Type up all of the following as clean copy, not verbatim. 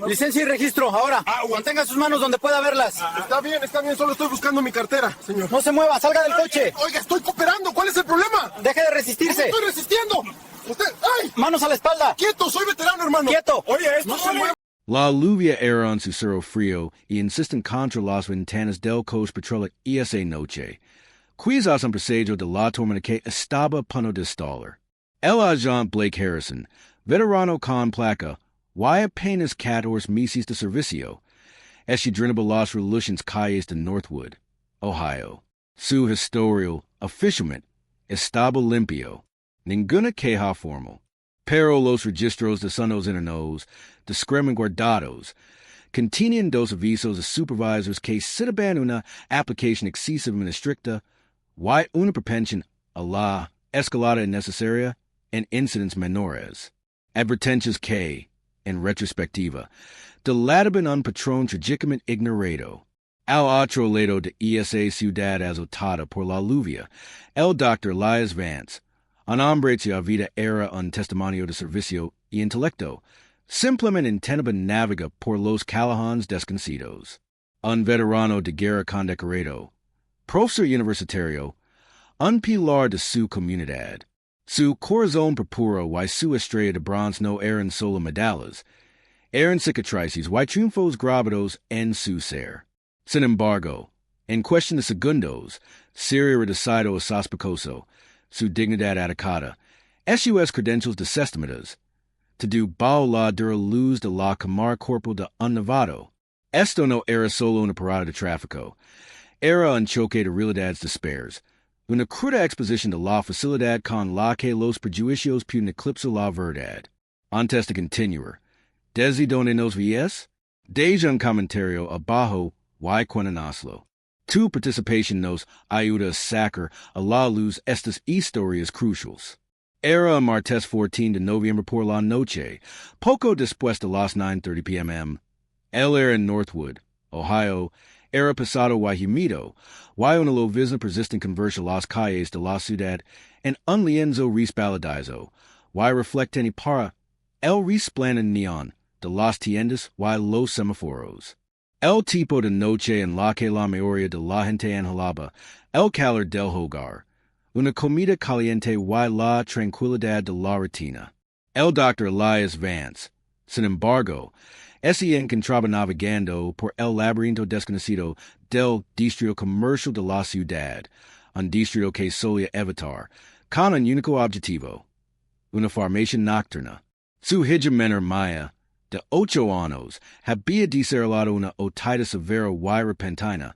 Licencia y registro, ahora. Mantenga sus manos donde pueda verlas. Está bien, solo estoy buscando mi cartera, señor. No se mueva, salga del coche. Oiga, estoy cooperando, ¿cuál es el problema? Deje de resistirse. ¡No estoy resistiendo! Usted, ¡ay! Manos a la espalda. ¡Quieto, soy veterano, hermano! ¡Quieto! Oye, esto no se mueve. La lluvia era en su cerro frío y insisten contra las ventanas del coche petróleo esa noche. Quizás un presagio de la tormenta que estaba a punto de estallar. El agente Blake Harrison, veterano con placa, y apenas 14 meses de servicio, esquadrinaba las revoluciones calles de Northwood, Ohio. Su historial, oficialmente, estaba limpio. Ninguna queja formal. Pero los registros de sonos internos, discrimen guardados, contienen dos avisos de supervisors que citaban una aplicación excesivamente estricta, y una propensión a la escalada innecesaria en incidentes menores. Advertencias que, en retrospectiva, delataban un patrón trágicamente ignorado. Al otro lado de esa ciudad azotada por la lluvia, el Dr. Elias Vance, un hombre cuya vida era un testimonio de servicio y intelecto, simplemente intentaba navegar por los callejones desconocidos. Un veterano de guerra condecorado, profesor universitario, un pilar de su comunidad. Su corazón purpura y su estrella de bronce no eran solo medallas, eran cicatrices y triunfos grabados en su ser. Sin embargo, en cuestión de segundos, sería reducido a sospechoso, su dignidad atacada, sus credencials desestimadas, to do bajo la dura luz de la cámara corporal de un novato. Esto no era solo una parada de tráfico, era un choque de realidades dispares, una cruda exposición de la facilidad con la que los prejuicios pueden eclipsar la verdad. Antes de continuar, ¿desde donde nos ves? Deja un comentario abajo y cuéntanoslo. Tu participación nos ayuda a sacar a la luz estas historias cruciales. Era martes 14 de noviembre por la noche, poco después de las 9:30 p.m. Él era en Northwood, Ohio, era pesado y húmedo, y una llovizna persistente converge las calles de la ciudad en un lienzo resbaladizo, y reflecten para el resplandor neón de las tiendas y los semáforos. El tipo de noche en la que la mayoría de la gente anhelaba el calor del hogar, una comida caliente y la tranquilidad de la rutina. El Dr. Elias Vance, sin embargo, se encontraba navegando por el laberinto desconocido del distrito comercial de la ciudad, un distrito que solía evitar, con un único objetivo, una farmacia nocturna. Su hija menor Maya, de 8 años, había desarrollado una otitis severa y repentina,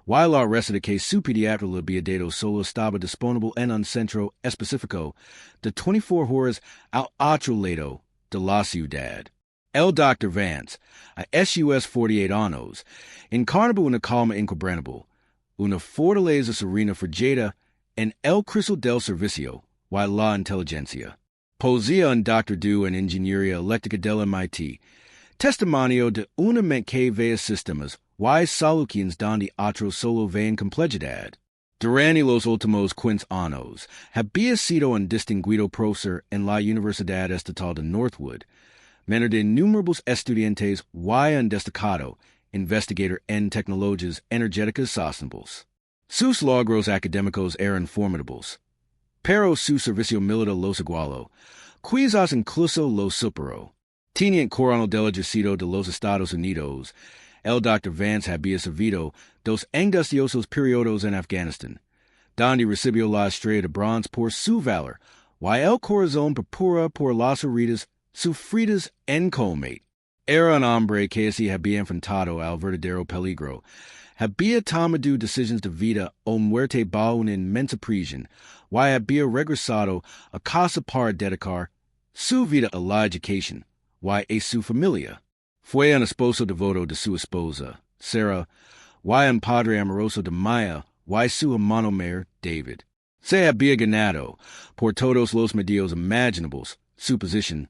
y la receta que su pediatra le había dado solo estaba disponible en un centro específico de 24 horas al otro lado de la ciudad. El Dr. Vance, a sus 48 años, encarnaba una calma inquebrantable, una fortaleza serena frigida en el crisol del servicio y la inteligencia. Poseía un doctorado en ingeniería eléctrica del MIT, testimonio de una mente que veía sistemas y soluciones donde otros solo ven complejidad. Durante los últimos 15 años, había sido un distinguido profesor en la Universidad Estatal de Northwood, mentor de innumerables estudiantes y un destacado investigador en tecnologías energéticas sostenibles. Sus logros académicos eran formidables, pero su servicio militar los igualó, quizás incluso los superó. Teniente coronel del ejército de los Estados Unidos, el Dr. Vance había servido 2 angustiosos periodos en Afganistán, donde recibió la estrella de bronce por su valor y el corazón purpura por las heridas sufridas en combate. Era un hombre que se había enfrentado al verdadero peligro, había tomado decisiones de vida o muerte bajo una inmensa prisión, y había regresado a casa para dedicar su vida a la educación y a su familia. Fue un esposo devoto de su esposa, Sarah, y un padre amoroso de Maya y su hermano mayor, David. Se había ganado, por todos los medios imaginables, su posición,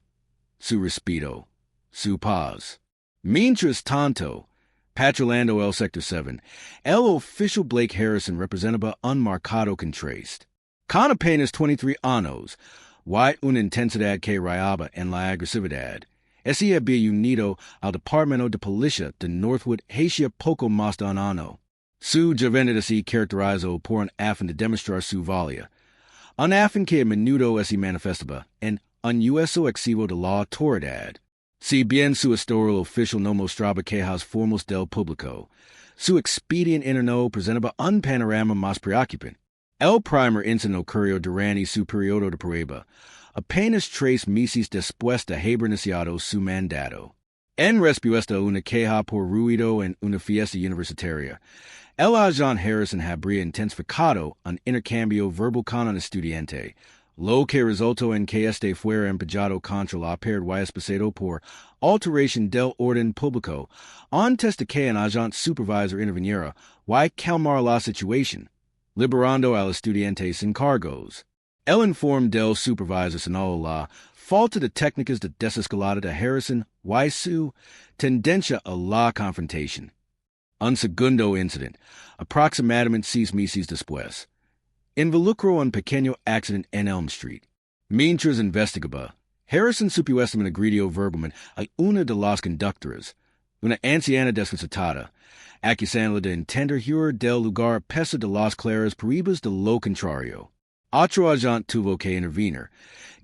su respeto, su paz. Mientras tanto, patrulando el Sector 7, el oficial Blake Harrison representaba un marcado contraste. Con apenas 23 años, y una intensidad que rayaba en la agresividad, ese había unido al Departamento de Policía de Northwood hacía poco más de un año. Su juventud se caracterizó por un afán de demostrar su valía, un afán que a menudo se manifestaba en un uso excesivo de la autoridad. Si bien su historial oficial no mostraba quejas formales del público, su expediente interno presentaba un panorama más preocupante. El primer incidente ocurrió durante su periodo de prueba, apenas 3 meses después de haber iniciado su mandato. En respuesta a una queja por ruido en una fiesta universitaria, el agente Harrison habría intensificado un intercambio verbal con un estudiante, lo que resultó en que este fuera empujado contra la pared y expulsado por alteración del orden público antes de que un agente supervisor interviniera y calmara la situación, liberando al estudiante sin cargos. El informe del supervisor señaló la falta de técnicas de desescalada de Harrison y su tendencia a la confrontación. Un segundo incidente, aproximadamente 6 meses después, involucró un pequeño accidente en Elm Street. Mientras investigaba, Harrison supuestamente agredió verbalmente a una de las conductoras, una anciana desconcertada, acusándola de intender huir del lugar a pesar de las claras pruebas de lo contrario. Otro agente tuvo que intervenir,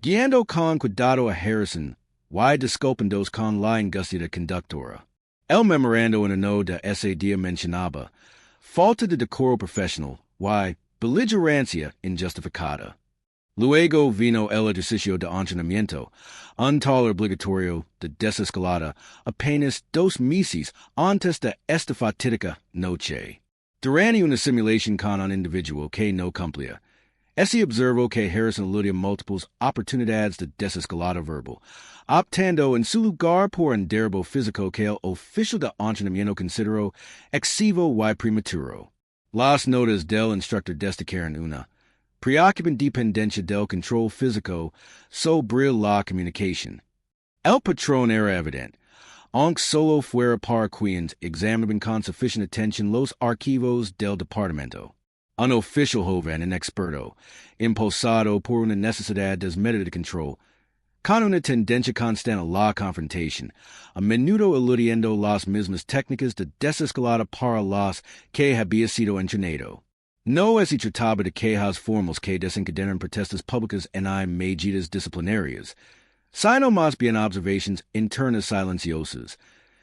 guiando con cuidado a Harrison y disculpándose con la angustia de conductora. El memorando en uno de ese día mencionaba falta de decoro profesional y beligerancia injustificada. Luego vino el ejercicio de entrenamiento, un tal obligatorio de desescalada apenas 2 meses antes de esta fatídica noche. Durante una simulación con un individuo que no cumplía, se observó que Harrison eludía múltiples oportunidades de desescalada verbal, optando en su lugar por un derribo físico que el oficial de entrenamiento consideró excesivo y prematuro. Las notas del instructor destacaron una preocupante dependencia del control físico sobre la comunicación. El patrón era evidente, aunque solo fuera para quienes examinaban con suficiente atención los archivos del departamento. Un oficial joven inexperto, impulsado por una necesidad desmedida de control, con una tendencia constante a la confrontación, a menudo eludiendo las mismas técnicas de desescalada para las que había sido entrenado. No se trataba de quejas formales que desencadenan protestas públicas en medidas disciplinarias, sino más bien observaciones internas silenciosas,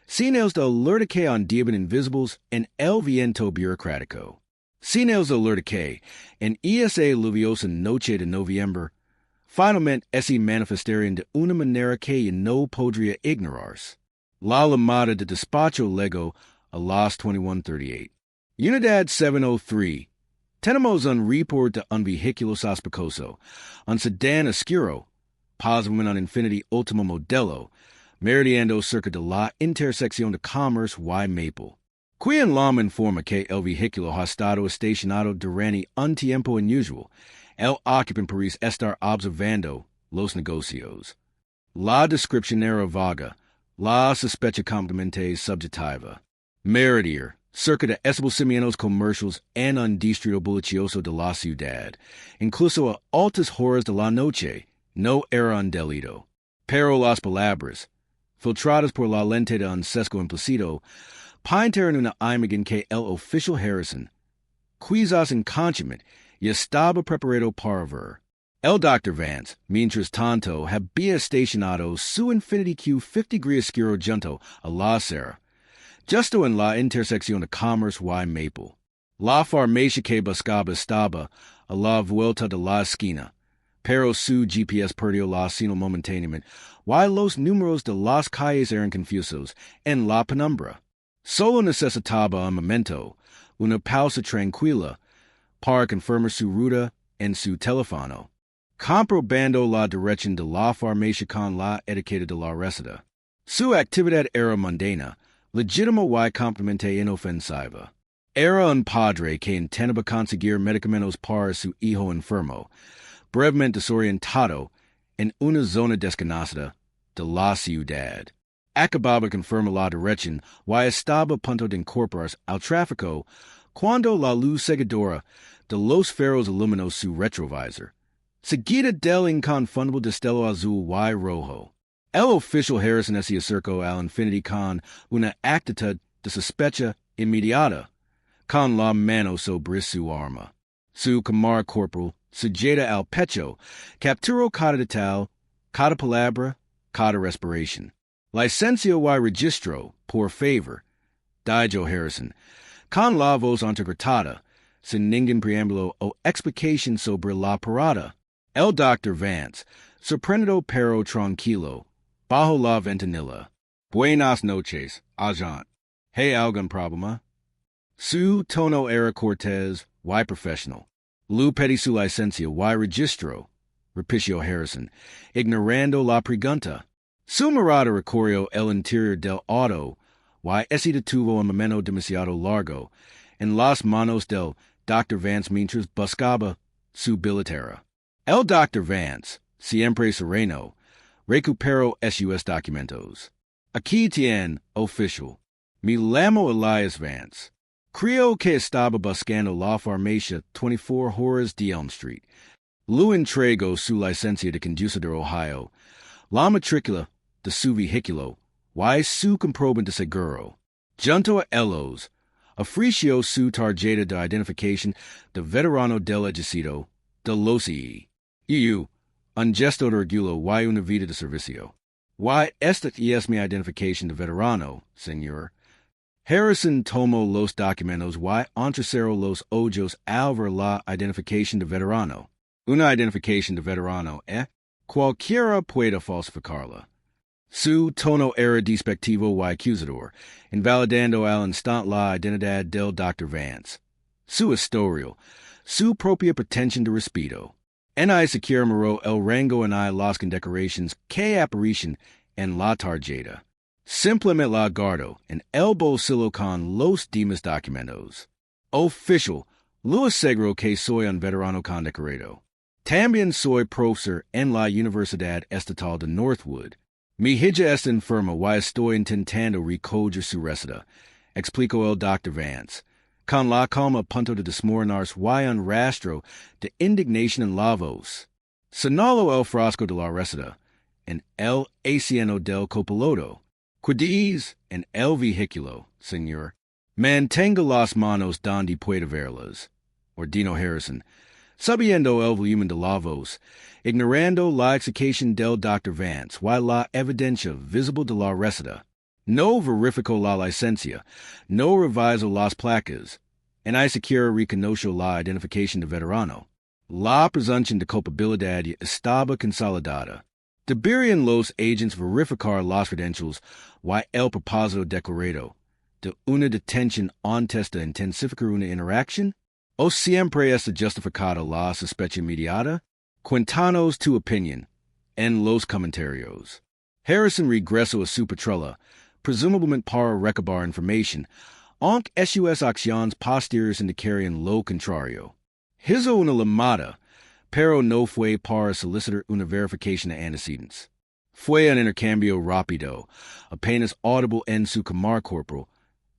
señales de alerta que andaban invisibles en el viento burocrático. Señales de alerta que, en esa lluviosa noche de noviembre, finalmente se manifestaron de una manera que no podría ignorarse. La llamada de despacho llegó a las 21:38. Unidad 703. Tenemos un report de un vehículo sospechoso, un sedán oscuro, posiblemente un Infiniti último modelo, merodeando cerca de la intersección de Commerce y Maple. Quien la informa que el vehículo ha estado estacionado durante un tiempo inusual. El occupante parece estar observando los negocios. La descripción era vaga, la sospecha completamente subjetiva. Merodear cerca de establecimientos comerciales en un distrito bullicioso de la ciudad, incluso a altas horas de la noche, no era un delito. Pero las palabras, filtradas por la lente de un sesgo implícito, pintaron una imagen que el oficial Harrison, quizás inconscientemente, y estaba preparado para ver. El Dr. Vance, mientras tanto, había estacionado su Infiniti Q50 gris oscuro junto a la acera, justo en la intersección de Commerce y Maple. La farmacia que buscaba estaba a la vuelta de la esquina, pero su GPS perdió la señal momentáneamente, y los números de las calles eran confusos en la penumbra. Solo necesitaba un momento, una pausa tranquila, para confirmar su ruta en su teléfono, comprobando la dirección de la farmacia con la etiqueta de la receta. Su actividad era mundana, legítima y completamente inofensiva. Era un padre que intentaba conseguir medicamentos para su hijo enfermo, brevemente desorientado en una zona desconocida de la ciudad. Acababa de confirmar la dirección y estaba a punto de incorporarse al tráfico cuando la luz seguidora de los faros iluminó su retrovisor, seguida del inconfundible destello azul y rojo. El official Harrison esse acerco al infinity con una actita de sospecha inmediata, con la mano sobre su arma. Su cámara corporal sujeta al pecho, capturó cada detalle, cada palabra, cada respiration. Licencio y registro, por favor, dijo Harrison, con la voz entrecortada, sin ningún preámbulo o explicación sobre la parada. El Dr. Vance, sorprendido pero tranquilo, bajo la ventanilla. Buenas noches, agent. ¿Hay algún problema? Su tono era cortés, y profesional. Lu pedí su licencia y registro, repitió Harrison, ignorando la pregunta. Su mirada recorrió el interior del auto, y ese detuvo un momento demasiado largo, en las manos del Dr. Vance mientras buscaba su billetera. El Dr. Vance, siempre sereno, recuperó esos documentos. Aquí tiene, oficial. Me llamo Elias Vance. Creo que estaba buscando la farmacia 24 horas de Elm Street. Lu entregó su licencia de conducir Ohio, la matrícula de su vehículo, y su comprobante de seguro. Junto a ellos, ofreció su tarjeta de identificación de veterano del ejército de los EU, un gesto de orgullo y una vida de servicio. Y esta es mi identificación de veterano, señor. Harrison tomó los documentos y entrecerró los ojos al ver la identificación de veterano. Una identificación de veterano, Cualquiera puede falsificarla. Su tono era despectivo y acusador, invalidando al instante la identidad del Dr. Vance. Su historial, su propia pretensión de respeto. Ni siquiera miró el rango ni las condecoraciones que aparecen en la tarjeta. Simplemente la guardo en el bolsillo con los demás documentos. Oficial, lo aseguro que soy un veterano condecorado. También soy profesor en la Universidad Estatal de Northwood. Mi hija está enferma y estoy intentando recoger su receta, explicó el Dr. Vance, con la calma a punto de desmoronarse y un rastro de indignación en la voz. Señaló el frasco de la receta en el asiento del copiloto. Cuidéis en el vehículo, señor. Mantenga las manos donde pueda verlas, ordenó Harrison, sabiendo el volumen de la voz, ignorando la explicación del Dr. Vance y la evidencia visible de la receta. No verificó la licencia, no revisó las placas, ni siquiera reconoció la identificación de veterano. La presunción de culpabilidad estaba consolidada. Deberían los agents verificar las credentials y el propósito declarado de una detención antes de intensificar una interacción? ¿O siempre está justificada la sospecha inmediata? Cuéntanos tu opinión en los comentarios. Harrison regresó a su patrulla, presumiblemente para recabar información, aunque esas acciones posteriores indicarían lo contrario. Hizo una llamada, pero no fue para solicitar una verificación de antecedentes. Fue un intercambio rápido, apenas audible en su cámara corporal,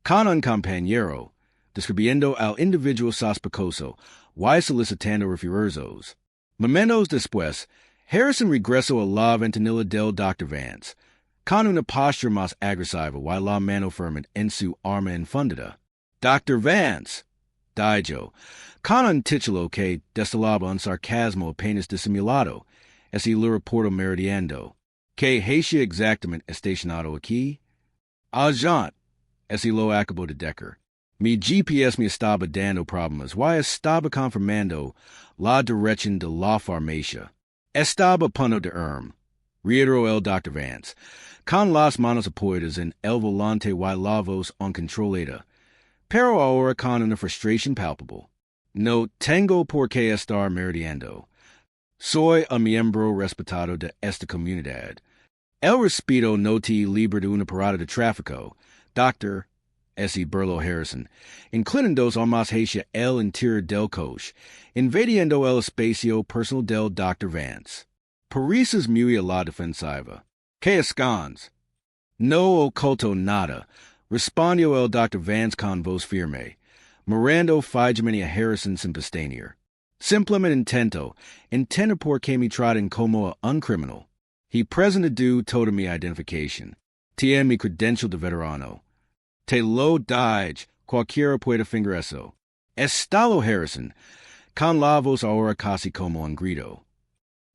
con un compañero, describiendo al individuo sospechoso y solicitando refuerzos. Momentos después, Harrison regresó a la ventanilla del Dr. Vance, con una postura más agresiva y la mano firme en su arma enfundada. Dr. Vance, dijo, con un título que destilaba un sarcasmo apenas disimulado, así lo reportó meridiano. ¿Qué hace exactamente estacionado aquí? Agent, así lo acabó de decir. Mi GPS me estaba dando problemas y estaba confirmando la dirección de la farmacia. Estaba a punto de reiteró el Dr. Vance, con las manos apoyadas en el volante y la voz uncontrolada, pero ahora con una frustración palpable. No tengo por qué estar meridiando. Soy un miembro respetado de esta comunidad. El respeto no te libra de una parada de tráfico, Dr. S. Burlow Harrison, inclinándonos más hacia el interior del coche, invadiendo el espacio personal del Dr. Vance. Pareces muy a la defensiva. ¿Qué escondes? No oculto nada, respondió el Dr. Vance con voz firme, mirando fijamente a Harrison sin pestañear. Simplemente intento por que me traten como un criminal. He present do toda mi identification. Tien mi credential de veterano. Te lo dije, cualquiera puede finger eso. Estalo Harrison, con la voz ahora casi como un grito.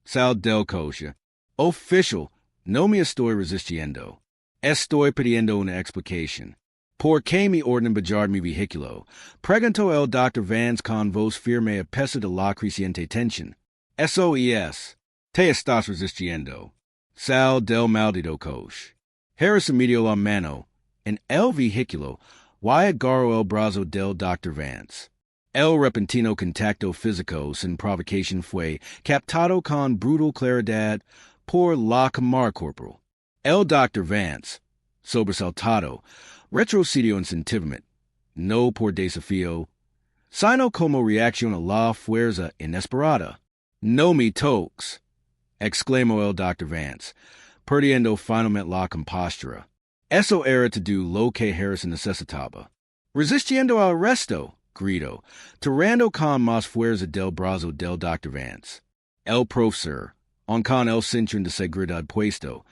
Sal del coche. Official, no me estoy resistiendo. Estoy pidiendo una explicación. ¿Por qué me ordenan bajar mi vehículo? Preguntó el Dr. Vance con voz firme a pesar de la creciente tensión. SOES. Te estás resistiendo. Sal del maldito coche. Harrison metió la mano en el vehículo y agarró el brazo del Dr. Vance. El repentino contacto físico sin provocación fue captado con brutal claridad por la cámara corporal. El Dr. Vance, sobresaltado, retrocedió instintivamente, no por desafío, sino como reacción a la fuerza inesperada. No me toques, exclamó el Dr. Vance, perdiendo finalmente la compostura. Eso era todo lo que Harrison necesitaba. Resistiendo al arresto, gritó, tirando con más fuerza del brazo del Dr. Vance. El profesor, con el cinturón de seguridad puesto,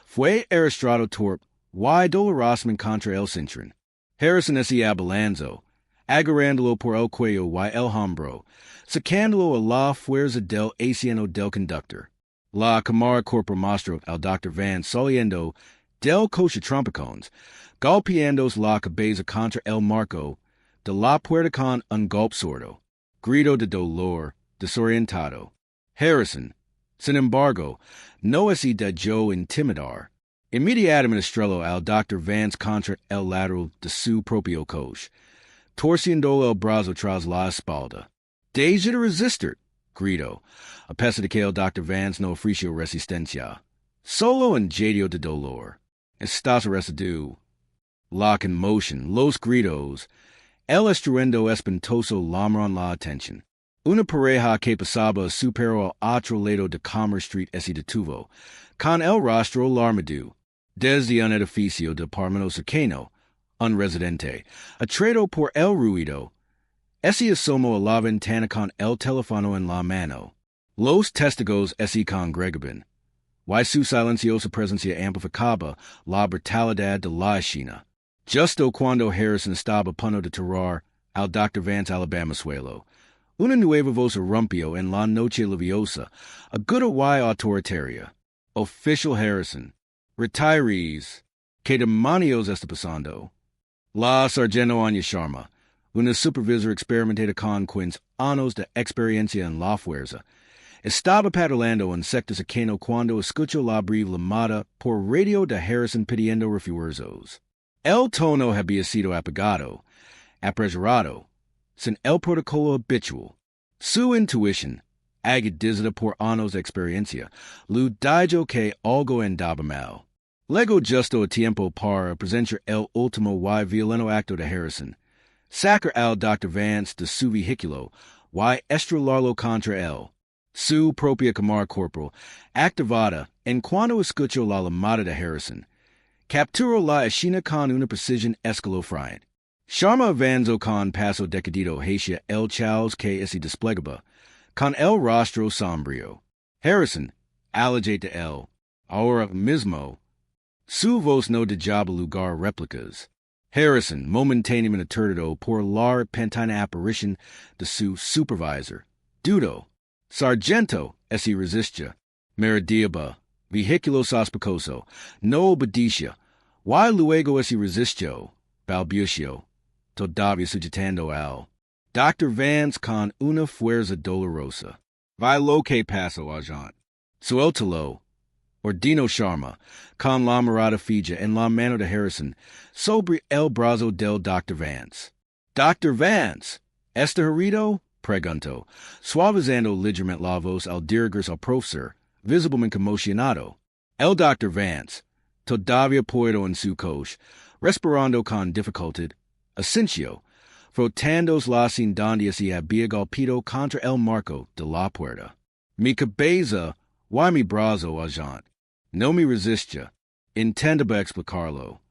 fue arrastrado torpe y dolorosamente contra el cinturón. Harrison se abalanzó, agarrándolo por el cuello y el hombro, sacándolo a la fuerza del asiento del conductor. La cámara corporal mostró al Dr. Vance saliendo del coche trompicones, golpeando la cabeza contra el marco de la puerta con un golpe sordo. Grito de dolor, desorientado. Harrison, sin embargo, no se dejó intimidar. Inmediatamente estrelló al Dr. Vance contra el lateral de su propio coche, torciendo el brazo tras la espalda. Deje de resistir, gritó, a pesar de que el Dr. Vance no ofreció resistencia. Solo un jedio de dolor. Estás arrestado. La conmoción, los gritos, el estruendo espantoso llamaron la atención. Una pareja que pasaba superó al otro lado de Commerce Street se detuvo, con el rostro alarmado. Desde un edificio de apartamento cercano, un residente, atraído por el ruido, se asomó a la ventana con el teléfono en la mano. Los testigos se congregaban, y su silenciosa presencia amplificaba la brutalidad de la escena. Justo cuando Harrison estaba a punto de tirar al Dr. Vance Alabama suelo, una nueva voz rompió en la noche lluviosa, aguda y autoritaria. Official Harrison. Retirees. ¿Qué demonios está pasando? La sargento Anya Sharma, una supervisor experimentada con 15 años de experiencia en la fuerza, estaba patrullando en sector cercano cuando escuchó la breve llamada por radio de Harrison pidiendo refuerzos. El tono había sido apagado, apresurado, sin el protocolo habitual. Su intuición, agudizada por años de experiencia, le dijo que algo andaba mal. Luego justo a tiempo para presenciar el último y violento acto de Harrison, sacar al Dr. Vance de su vehículo y estrelarlo contra él. Su propia cámara corporal, activada en cuanto escuchó la llamada de Harrison, capturó la escena con una precisión escalofriante. Sharma avanzó con paso decidido hacia el chaos que se desplegaba, con el rostro sombrío. Harrison, alejado de él, ahora mismo, su voz no dejaba lugar a réplicas. Harrison, momentáneamente aturdido por la repentina aparición de su supervisor, dudó. Sargento, se resistía. Merdiaba, vehículo sospechoso, no obedecia, y luego se resistió, balbució, todavía sujetando al Dr. Vance con una fuerza dolorosa. Va lo que pasó, agent. Suéltalo, ordenó Sharma, con la mirada fija en la mano de Harrison, sobre el brazo del Dr. Vance. Dr. Vance, ¿está herido? Preguntó, suavizando ligeramente la voz al dirigirse al profesor, visiblemente conmocionado. El Dr. Vance, todavía apoyado en su coche, respirando con dificultad, asintió, frotando la sin donde se había golpeado contra el marco de la puerta. Mi cabeza y mi brazo, agent. No me resistía. Intentaba explicarlo.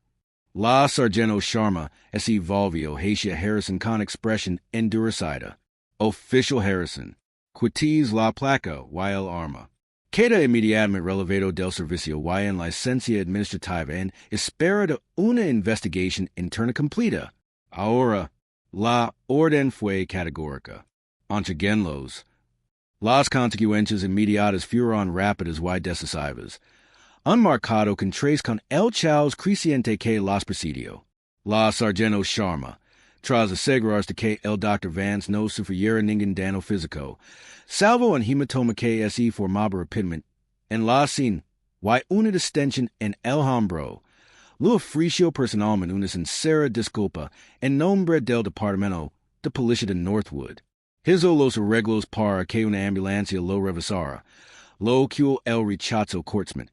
La sargento Sharma se volvió hacia Harrison con expresión endurecida. Official Harrison, quites la placa y el arma. Queda inmediatamente relevado del servicio y en licencia administrativa en espera de una investigación interna completa. Ahora, la orden fue categórica. Ancheguenlos. Las consecuencias inmediatas fueron rápidas y decisivas. Un marcado contraste con el caos creciente que las presidió. La sargento Sharma, tras asegurarse de que el Dr. Vance no sufriera ningún daño físico, salvo un hematoma que se formaba rápidamente en la sin, y una distensión en el hombro, lo ofreció personalmente una sincera disculpa en nombre del Departamento de Policía de Northwood. Hizo los arreglos para que una ambulancia lo revisara, lo que el rechazo cortsman,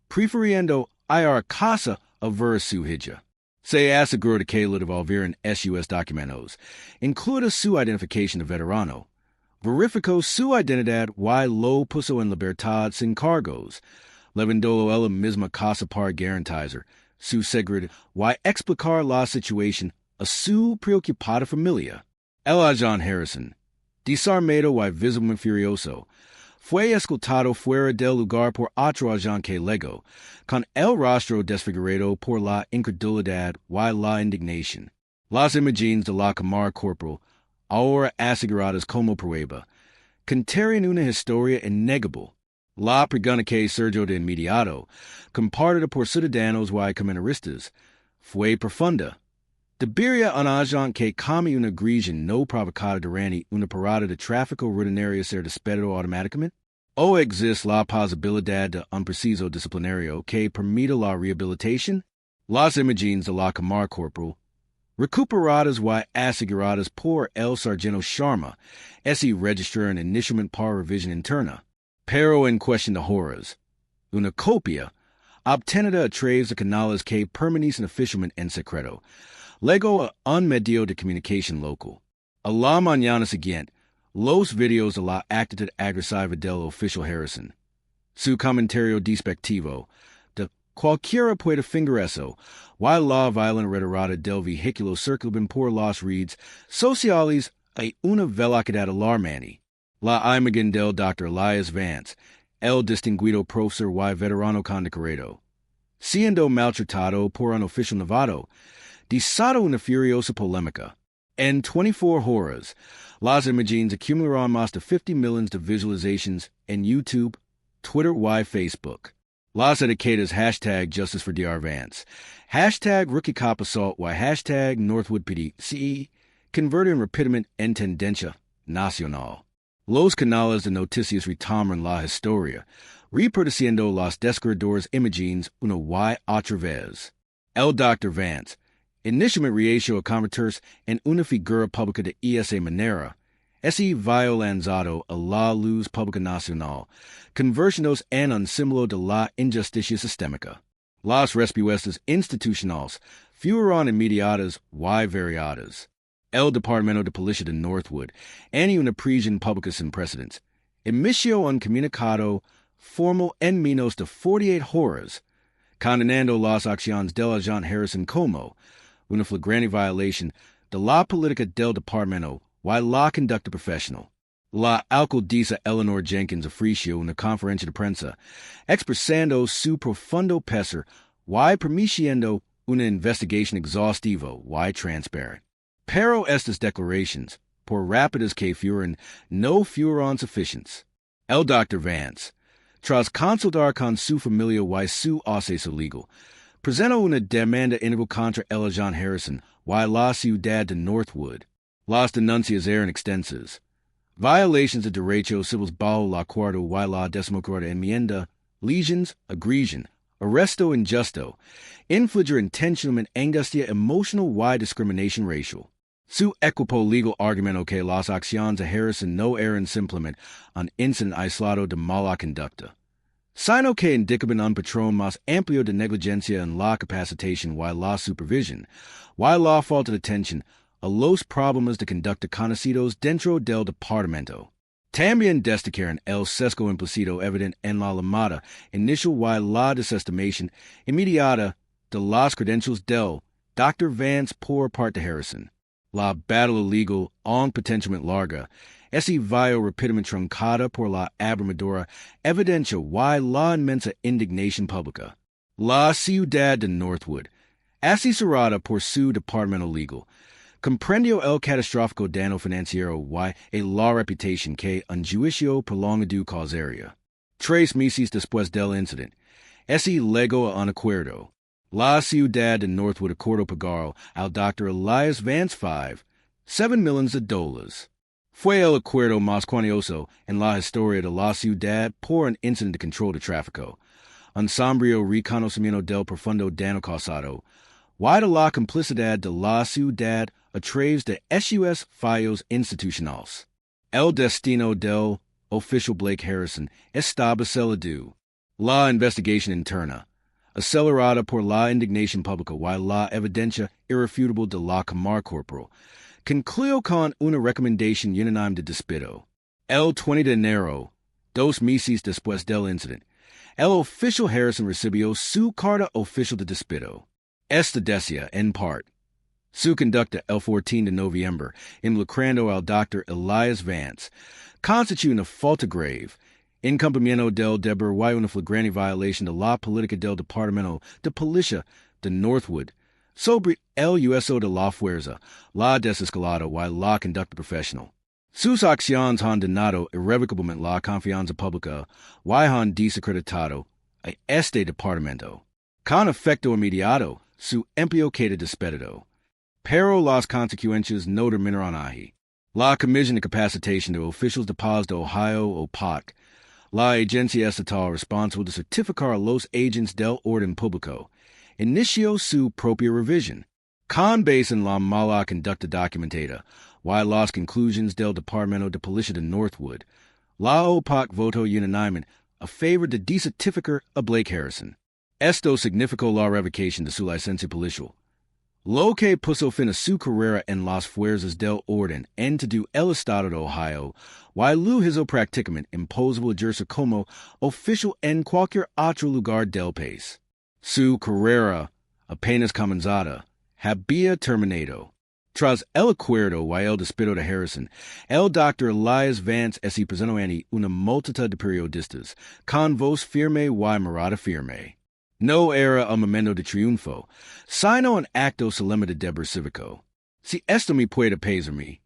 prefiriendo ir a casa a ver su hija. Se aseguró de que le devolvieran sus documentos, incluida su identificación de veterano. Verificó su identidad y lo puso en libertad sin cargos, llevándolo a la misma casa para garantizar su seguridad y explicar la situación a su preocupada familia. El agente Harrison, desarmado y visiblemente furioso, fue escoltado fuera del lugar por otro agente que legó, con el rostro desfigurado por la incredulidad y la indignación. Las imágenes de la cámara corporal, ahora aseguradas como prueba, contienen una historia innegable. La pregunta que surgió de inmediato, compartida por ciudadanos y comentaristas, fue profunda. ¿Debería un agente que come una agresión no provocada durante una parada de tráfico rutinaria ser despedido automáticamente? ¿O existe la posibilidad de un proceso disciplinario que permita la rehabilitación? Las imágenes de la cámara corporal, recuperadas y aseguradas por el sargento Sharma, se registraron inicialmente para revisión interna, pero en cuestión de horas. Una copia, obtenida a través de canales que permanecen oficialmente en secreto, legó a un medio de comunicación local. A la mañana siguiente, los videos de la actitud agresiva del oficial Harrison, su comentario despectivo, de cualquiera puede fingir eso, y la violenta retirada del vehículo circulaban por las redes sociales a una velocidad alarmante. La imagen del Dr. Elias Vance, el distinguido profesor y veterano condecorado, siendo maltratado por un oficial novato, desató una furiosa polémica. En 24 horas, las imágenes acumularon más de 50 millones de visualizaciones en YouTube, Twitter y Facebook. Las etiquetas hashtag Justice for Dr. Vance, hashtag Rookie Cop Assault y hashtag Northwood PD se convirtieron rápidamente en tendencia nacional. Los canales de noticias retomaron la historia, reproduciendo las desgarradoras imágenes una y otra vez. El Dr. Vance, inicialmente reacio a convertirse en una figura pública de esa manera, se vio lanzado a la luz pública nacional, convirtiéndose en un símbolo de la injusticia sistémica. Las respuestas institucionales fueron inmediatas y variadas. El Departamento de Policía de Northwood, en una prisión pública sin precedentes, emitió un comunicado formal en menos de 48 horas, condenando las acciones del agente Harrison como una flagrante violación de la política del departamento y la conducta profesional. La alcaldesa Eleanor Jenkins ofreció una conferencia de prensa, expresando su profundo pesar y permitiendo una investigación exhaustiva y transparente. Pero estas declaraciones, por rápidas que fueron, no fueron suficientes. El Dr. Vance, tras consultar con su familia y su asesor legal, presentó una demanda integral contra el agente Harrison y la ciudad de Northwood. Las denuncias eran extensas. Violations de derechos civiles bajo la cuarta y la decimocuarta enmienda, lesions, agresión, arresto injusto, infligir intencionalmente angustia emocional y discriminación racial. Su equipo legal argumento que las acciones de Harrison no eran simplemente un incidente aislado de mala conducta, sino que indicaban un patrón más amplio de negligencia en la capacitación y la supervisión, y la falta de atención a los problemas de conducta conocidos dentro del departamento. También destacaron el sesgo implícito evidente en la llamada inicial y la desestimación inmediata de las credenciales del Dr. Vance por parte de Harrison. La batalla legal, aún potencialmente larga, esse vio rapidamente truncada por la abrumadora evidencia y la inmensa indignación pública. La ciudad de Northwood, asesorada por su departamento legal, comprendió el catastrófico daño financiero y la reputación que un juicio prolongado causaría. 3 meses después del incidente, ese llegó a un acuerdo. La ciudad de Northwood acordó pagar al Dr. Elias Vance $7 million. Fue el acuerdo más cuantioso en la historia de la ciudad por un incidente de control de tráfico, un sombrío reconocimiento del profundo daño causado, y de la complicidad de la ciudad a través de esos fallos institucionales. El destino del oficial Blake Harrison estaba selado. La investigación interna, acelerada por la indignación pública y la evidencia irrefutable de la cámara corporal, concluyó con una recomendación unánime de despido. El 20 de enero, 2 meses después del incidente, el oficial Harrison recibió su carta oficial de despido. Esta decía, en parte, su conducta el 14 de noviembre, involucrando al Dr. Elias Vance, constituye una falta grave, incumplimiento del deber y una flagrante violación de la política del Departamento de Policía de Northwood sobre el uso de la fuerza, la desescalada y la conducta profesional. Sus acciones han dañado irrevocablemente la confianza pública y han desacreditado a este departamento. Con efecto inmediato, su empleo queda despedido. Pero las consecuencias no terminaron ahí. La Comisión de Capacitación de Oficiales de Paz de Ohio, OPAC, la agencia estatal responsable de certificar a los agentes del orden público, inició su propia revisión, con base en la mala conducta documentada y las conclusiones del Departamento de Policía de Northwood. La OPAC votó unánimemente a favor de decertificar a Blake Harrison. Esto significó la revocación de su licencia policial, lo que puso fin a su carrera en las fuerzas del orden en todo el estado de Ohio, y lo hizo prácticamente imposible ejercer como oficial en cualquier otro lugar del país. Su carrera, apenas comenzada, había terminado. Tras el acuerdo y el despido de Harrison, el Dr. Elias Vance se presentó ante una multitud de periodistas, con voz firme y mirada firme. No era un momento de triunfo, sino un acto solemne de deber cívico. Si esto me puede pesarme,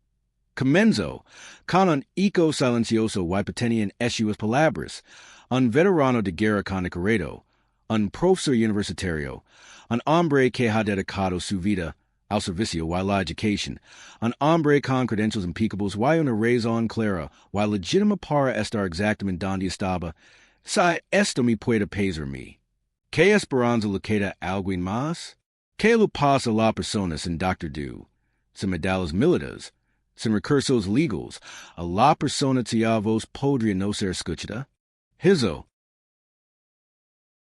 comenzó con un eco silencioso y pequeño en esas palabras, un veterano de guerra condecorado, un profesor universitario, un hombre que ha dedicado su vida al servicio y la educación, un hombre con credentials impecables y una razón clara y legítima para estar exactamente donde estaba. Si esto me puede pesarme, ¿qué esperanza le queda a alguien más? ¿Qué le pasa a la persona sin Dr. Du, sin medallas militares, sin recursos legales, a la persona cuya voz podría no ser escuchada? Hizo,